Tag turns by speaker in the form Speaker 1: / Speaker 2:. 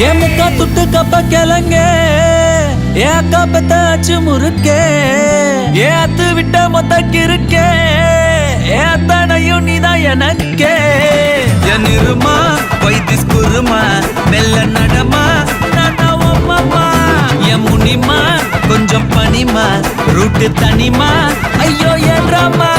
Speaker 1: ஏன் முக்கா துட்டு கப்ப கிளங்க ஏன் அக்கா பெத்தாச்சு முறுக்கே ஏன் அத்து விட்ட மொத்த கிருக்கே ஏன் அத்தனையும் நீதான் எனக்கே என் இருமா வைத்திஸ் குருமா மெல்ல நடமா நானா என் முனிமா கொஞ்சம் பனிமா ரூட்டு தனிமா ஐயோ ஏறாமா